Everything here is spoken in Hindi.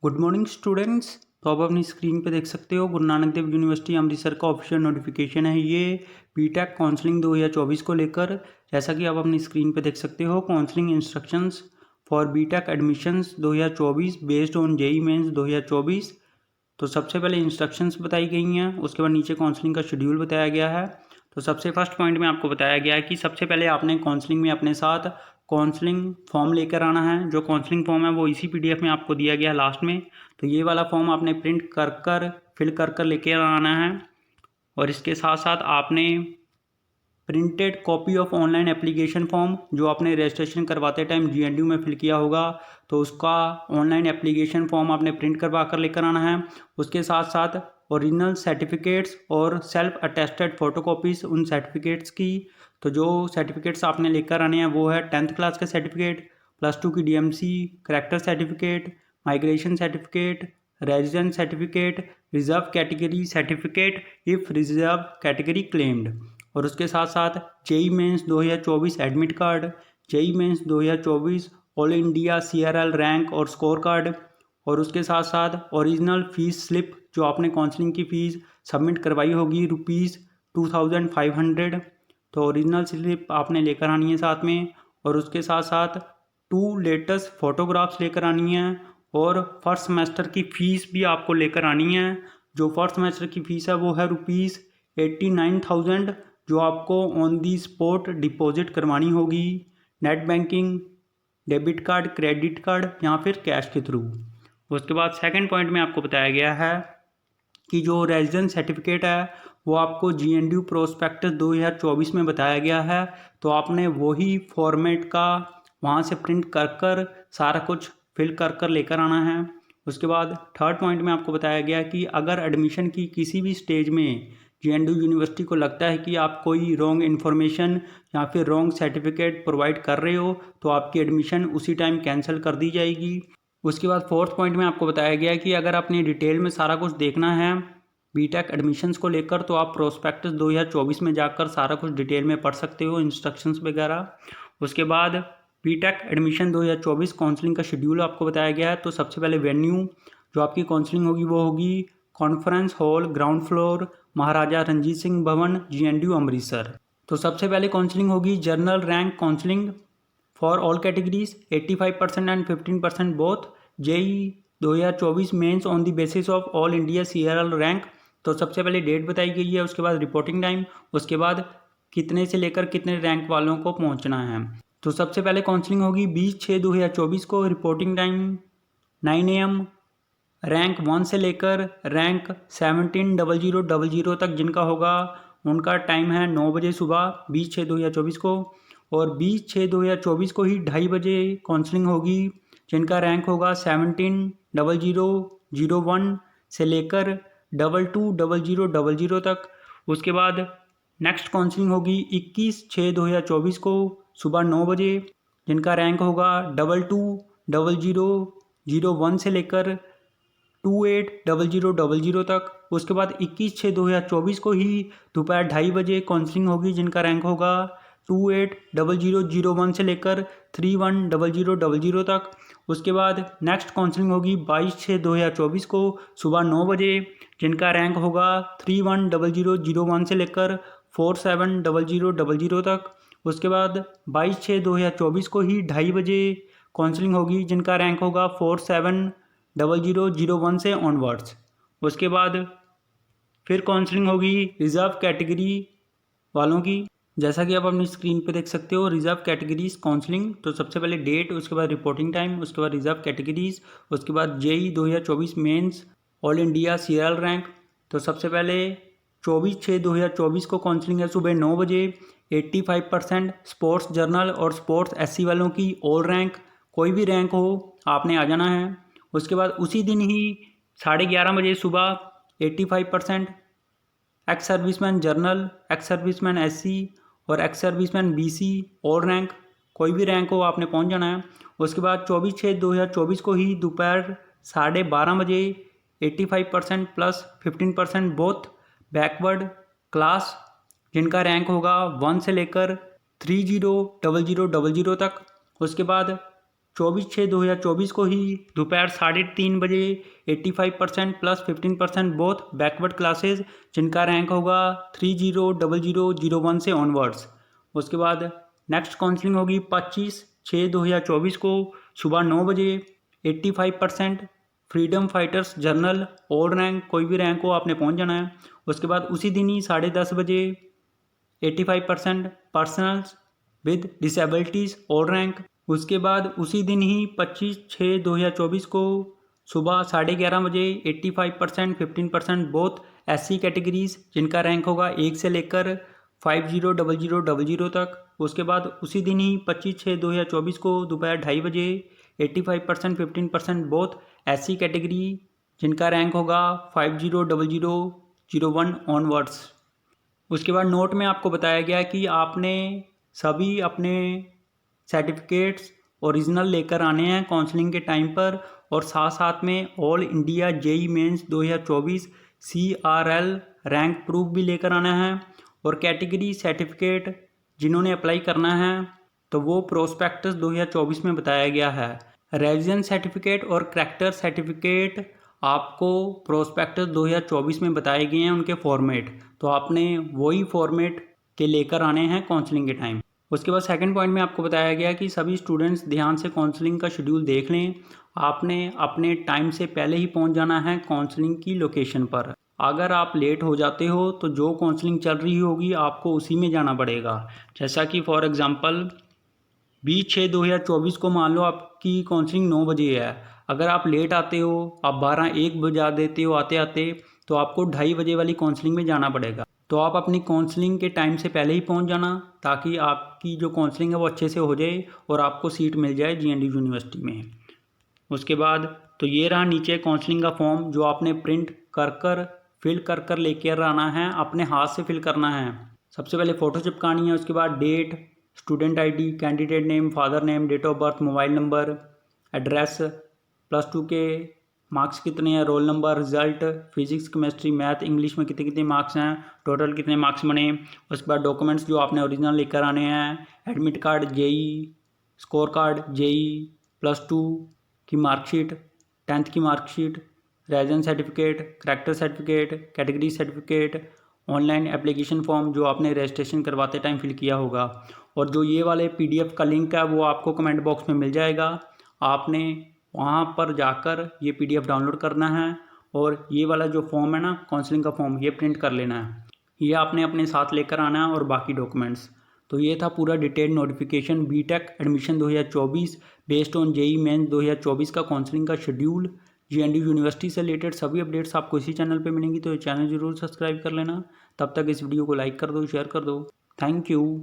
Good morning students. तो आप अपनी स्क्रीन पे देख सकते हो गुरु नानक देव यूनिवर्सिटी अमृतसर का ऑफिशियल नोटिफिकेशन है ये बीटेक काउंसलिंग 2024 को लेकर। जैसा कि आप अपनी स्क्रीन पे देख सकते हो counselling instructions for BTech admissions 2024 based on JEE mains 2024। तो सबसे पहले इंस्ट्रक्शंस बताई गई हैं, उसके बाद नीचे काउंसलिंग का शेड्यूल बताया गया है। तो सबसे फर्स्ट पॉइंट में आपको बताया गया है कि सबसे पहले आपने काउंसलिंग में अपने साथ काउंसलिंग फॉर्म लेकर आना है। जो काउंसलिंग फॉर्म है वो इसी पीडीएफ में आपको दिया गया है लास्ट में। तो ये वाला फॉर्म आपने प्रिंट कर फिल कर लेकर आना है। और इसके साथ साथ आपने printed copy of online application form जो आपने रजिस्ट्रेशन करवाते टाइम जीएनडीयू में फिल किया होगा, तो उसका ऑनलाइन एप्लीकेशन फॉर्म आपने प्रिंट करवा कर लेकर आना है। उसके साथ साथ ओरिजिनल सर्टिफिकेट्स और सेल्फ अटेस्टेड फ़ोटोकॉपीज़ उन सर्टिफिकेट्स की। तो जो सर्टिफिकेट्स आपने लेकर आने हैं वो है 10th क्लास का सर्टिफिकेट, +2 की DMC, character certificate, migration certificate, residence certificate, reserve category certificate if reserve category claimed. और उसके साथ साथ JEE mains 2024 admit card, JEE mains 2024 all India CRL rank और स्कोर कार्ड। और उसके साथ साथ ओरिजिनल फ़ीस स्लिप जो आपने काउंसलिंग की फ़ीस सबमिट करवाई होगी ₹2500। तो ओरिजिनल स्लिप आपने लेकर आनी है साथ में। और उसके साथ साथ 2 लेटेस्ट फ़ोटोग्राफ्स लेकर आनी है। और फर्स्ट सेमेस्टर की फ़ीस भी आपको लेकर आनी है। जो फर्स्ट सेमेस्टर की फ़ीस है वो है ₹89,000 जो आपको ऑन दी स्पॉट डिपॉजिट करवानी होगी net banking, debit card, credit card या फिर कैश के थ्रू। उसके बाद सेकंड पॉइंट में आपको बताया गया है कि जो रेजिडेंस सर्टिफिकेट है वो आपको जीएनडीयू प्रोस्पेक्टस 2024 में बताया गया है। तो आपने वही फॉर्मेट का वहाँ से प्रिंट कर सारा कुछ फिल कर लेकर आना है। उसके बाद थर्ड पॉइंट में आपको बताया गया कि अगर एडमिशन की किसी भी स्टेज में जेएनडीयू यूनिवर्सिटी को लगता है कि आप कोई रॉन्ग इन्फॉर्मेशन या फिर रॉन्ग सर्टिफिकेट प्रोवाइड कर रहे हो तो आपकी एडमिशन उसी टाइम कैंसिल कर दी जाएगी। उसके बाद फोर्थ पॉइंट में आपको बताया गया कि अगर अपनी डिटेल में सारा कुछ देखना है बीटेक एडमिशन्स को लेकर तो आप प्रोस्पेक्टस 2024 में जाकर सारा कुछ डिटेल में पढ़ सकते हो, इंस्ट्रक्शंस वगैरह। उसके बाद बीटेक एडमिशन 2024 काउंसलिंग का शेड्यूल आपको बताया गया है। तो सबसे पहले वेन्यू जो आपकी काउंसलिंग होगी वो होगी conference hall, ground floor, Maharaja Ranjit Singh Bhawan, GNDU Amritsar. तो सबसे पहले काउंसलिंग होगी general rank counselling for all categories 85% and 15% both. JEE 2024 mains on the basis of all India CRL rank. तो सबसे पहले डेट बताई गई है, उसके बाद रिपोर्टिंग टाइम, उसके बाद कितने से लेकर कितने रैंक वालों को पहुंचना है। तो सबसे पहले काउंसलिंग होगी 20/6/2024 को, रिपोर्टिंग टाइम 9 AM। रैंक 1 से लेकर रैंक 170000 तक जिनका होगा उनका टाइम है 9 बजे सुबह 20/6/2024 को। और 20/6/2024 को ही 2:30 बजे काउंसलिंग होगी जिनका रैंक होगा 170001 से लेकर 220000 तक। उसके बाद नेक्स्ट काउंसलिंग होगी 21/6/2024 को सुबह 9 बजे जिनका रैंक होगा 220001 से लेकर 280000 तक। उसके बाद 21/6/2024 को ही दोपहर 2:30 बजे काउंसलिंग होगी जिनका रैंक होगा 280001 से लेकर 310000 तक। उसके बाद नेक्स्ट काउंसलिंग होगी 22/6/2024 को सुबह 9 बजे जिनका रैंक होगा 310001 से लेकर 470000 तक। उसके बाद 22/6/2024 को ही 2:30 बजे काउंसलिंग होगी जिनका रैंक होगा 470001 से ऑनवर्ड्स। उसके बाद फिर काउंसलिंग होगी रिजर्व कैटेगरी वालों की। जैसा कि आप अपनी स्क्रीन पे देख सकते हो रिजर्व कैटेगरीज काउंसलिंग। तो सबसे पहले डेट, उसके बाद रिपोर्टिंग टाइम, उसके बाद रिजर्व कैटेगरीज, उसके बाद JEE 2024 mains all India CRL rank. तो सबसे पहले 24/6/2024 को काउंसलिंग है सुबह 9 बजे। 85% स्पोर्ट्स जर्नल और स्पोर्ट्स एससी वालों की ऑल रैंक, कोई भी रैंक हो आपने आ जाना है। उसके बाद उसी दिन ही 11:30 बजे सुबह 85% ex serviceman general, ex serviceman SC और ex serviceman BC all rank, कोई भी रैंक हो आपने पहुंच जाना है। उसके बाद 24/6/2024 को ही दोपहर 12:30 बजे 85% प्लस 15% बोथ बैकवर्ड क्लास जिनका रैंक होगा 1 से लेकर 300000 तक। उसके बाद 24/6/2024 को ही दोपहर 3:30 बजे 85% प्लस 15% बोथ बैकवर्ड क्लासेज जिनका रैंक होगा 300001 से ऑनवर्ड्स। उसके बाद नेक्स्ट काउंसलिंग होगी 25/6/2024 को सुबह 9 बजे 85% freedom fighters journal all rank, कोई भी रैंक हो आपने पहुंच जाना है। उसके बाद उसी दिन ही 10:30 बजे 85% personals with disabilities all rank. उसके बाद उसी दिन ही 25/6/2024 को सुबह 11:30 बजे 85% 15% बोथ SC कैटेगरीज जिनका रैंक होगा 1 से लेकर 500000 तक। उसके बाद उसी दिन ही 25/6/2024 को दोपहर 2:30 बजे 85% 15% बोथ SC कैटेगरी जिनका रैंक होगा 500001 ऑनवर्ड्स। उसके बाद नोट में आपको बताया गया कि आपने सभी अपने सर्टिफिकेट्स ओरिजिनल लेकर आने हैं काउंसलिंग के टाइम पर, और साथ साथ में all India JEE mains 2024 CRL rank proof भी लेकर आना है। और कैटेगरी सर्टिफिकेट जिन्होंने अप्लाई करना है तो वो प्रोस्पेक्टस 2024 में बताया गया है। रेजिडेंस सर्टिफिकेट और करैक्टर सर्टिफिकेट आपको प्रोस्पेक्टस 2024 में बताए गए हैं उनके फॉर्मेट, तो आपने वही फॉर्मेट के लेकर आने हैं काउंसलिंग के टाइम। उसके बाद सेकंड पॉइंट में आपको बताया गया कि सभी स्टूडेंट्स ध्यान से काउंसलिंग का शेड्यूल देख लें। आपने अपने टाइम से पहले ही पहुंच जाना है काउंसलिंग की लोकेशन पर। अगर आप लेट हो जाते हो तो जो काउंसलिंग चल रही होगी आपको उसी में जाना पड़ेगा। जैसा कि फॉर एग्ज़ाम्पल 20/6/2024 को मान लो आपकी काउंसलिंग 9 बजे है, अगर आप लेट आते हो, आप 12-1 बजा देते हो आते आते, तो आपको 2:30 बजे वाली काउंसलिंग में जाना पड़ेगा। तो आप अपनी काउंसलिंग के टाइम से पहले ही पहुंच जाना ताकि आपकी जो काउंसलिंग है वो अच्छे से हो जाए और आपको सीट मिल जाए GNDU यूनिवर्सिटी में। उसके बाद तो ये रहा नीचे काउंसलिंग का फॉर्म जो आपने प्रिंट कर फिल कर लेकर आना है, अपने हाथ से फिल करना है। सबसे पहले फ़ोटो चिपकानी है, उसके बाद date, student ID, candidate name, father name, date of birth, mobile number, address, +2 के मार्क्स कितने हैं, roll number, result, physics, chemistry, math, English में कितने कितने मार्क्स हैं, टोटल कितने मार्क्स बने। उसके बाद डॉक्यूमेंट्स जो आपने ओरिजिनल लेकर आने हैं, admit card, JEE score card, JEE +2 की मार्कशीट, 10th की marksheet, residence certificate, character certificate, category certificate, online application form जो आपने रजिस्ट्रेशन करवाते टाइम फिल किया होगा। और जो ये वाले PDF का लिंक है वो आपको कमेंट बॉक्स में मिल जाएगा, आपने वहाँ पर जाकर ये PDF डाउनलोड करना है और ये वाला जो फॉर्म है ना काउंसलिंग का फॉर्म, ये प्रिंट कर लेना है। ये आपने अपने साथ लेकर आना है और बाकी डॉक्यूमेंट्स। तो ये था पूरा detail notification BTech admission 2024 based on JEE mains 2024 का काउंसलिंग का शेड्यूल। GNDU यूनिवर्सिटी से रिलेटेड सभी अपडेट्स आपको इसी चैनल पे मिलेंगी, तो ये चैनल ज़रूर सब्सक्राइब कर लेना। तब तक इस वीडियो को लाइक कर दो, शेयर कर दो। Thank you.